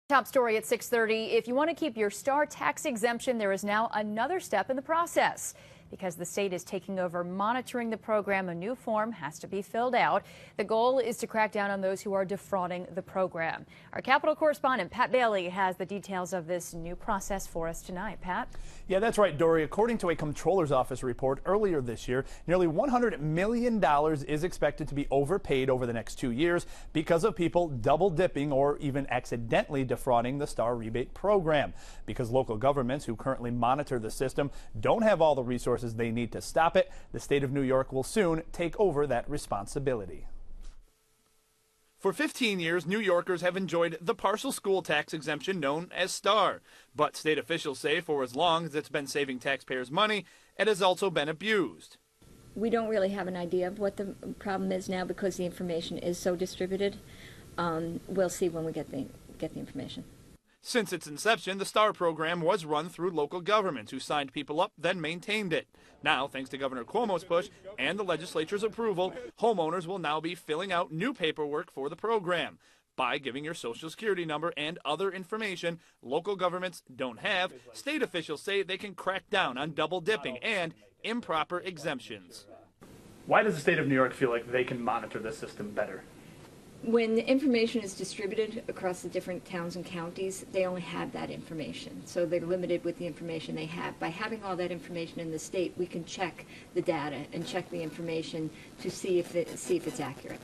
Top story at 6:30. If you want to keep your STAR tax exemption, there is now another step in the process. Because the state is taking over monitoring the program, a new form has to be filled out. The goal is to crack down on those who are defrauding the program. Our Capitol correspondent, Pat Bailey, has the details of this new process for us tonight. Pat? Yeah, that's right, Dory. According to a Comptroller's office report earlier this year, nearly $100 million is expected to be overpaid over the next 2 years because of people double dipping or even accidentally defrauding the STAR Rebate program. Because local governments who currently monitor the system don't have all the resources they need to stop it, the state of New York will soon take over that responsibility. For 15 years, New Yorkers have enjoyed the partial school tax exemption known as STAR. But state officials say for as long as it's been saving taxpayers money, it has also been abused. We don't really have an idea of what the problem is now because the information is so distributed. We'll see when we get the information. Since its inception, the STAR program was run through local governments who signed people up, then maintained it. Now, thanks to Governor Cuomo's push and the legislature's approval, homeowners will now be filling out new paperwork for the program. By giving your Social Security number and other information local governments don't have, state officials say they can crack down on double dipping and improper exemptions. Why does the state of New York feel like they can monitor this system better? When the information is distributed across the different towns and counties, they only have that information. So they're limited with the information they have. By having all that information in the state, we can check the data and check the information to see if it's accurate.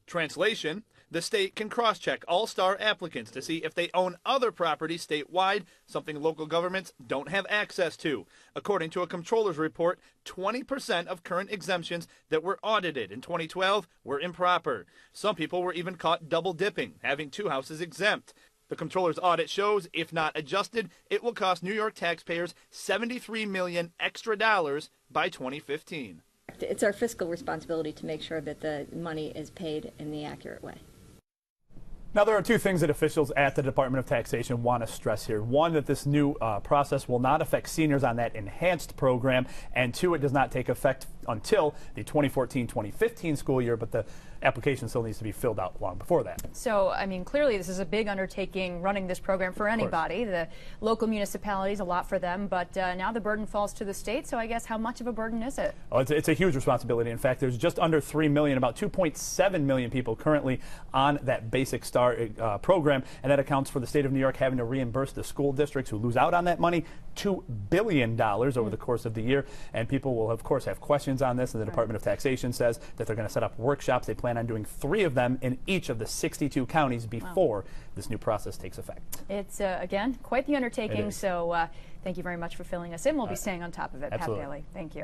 Translation: the state can cross-check all STAR applicants to see if they own other property statewide, something local governments don't have access to. According to a Comptroller's report, 20% of current exemptions that were audited in 2012 were improper. Some people were even caught double dipping, having two houses exempt. The Comptroller's audit shows, if not adjusted, it will cost New York taxpayers $73 million extra by 2015. It's our fiscal responsibility to make sure that the money is paid in the accurate way. Now, there are two things that officials at the Department of Taxation want to stress here. One, that this new process will not affect seniors on that enhanced program. And two, it does not take effect until the 2014-2015 school year, but the application still needs to be filled out long before that. So, I mean, clearly this is a big undertaking running this program for anybody. The local municipalities, a lot for them, but now the burden falls to the state. So I guess how much of a burden is it? Oh, it's a huge responsibility. In fact, there's just under 3 million, about 2.7 million people currently on that basic STAR program, and that accounts for the state of New York having to reimburse the school districts who lose out on that money $2 billion over the course of the year. And people will, of course, have questions on this, and the Department of Taxation says that they're going to set up workshops. They plan on doing 3 of them in each of the 62 counties before this new process takes effect. It's, again, quite the undertaking, so thank you very much for filling us in. We'll be staying on top of it. Absolutely. Pat Bailey, thank you.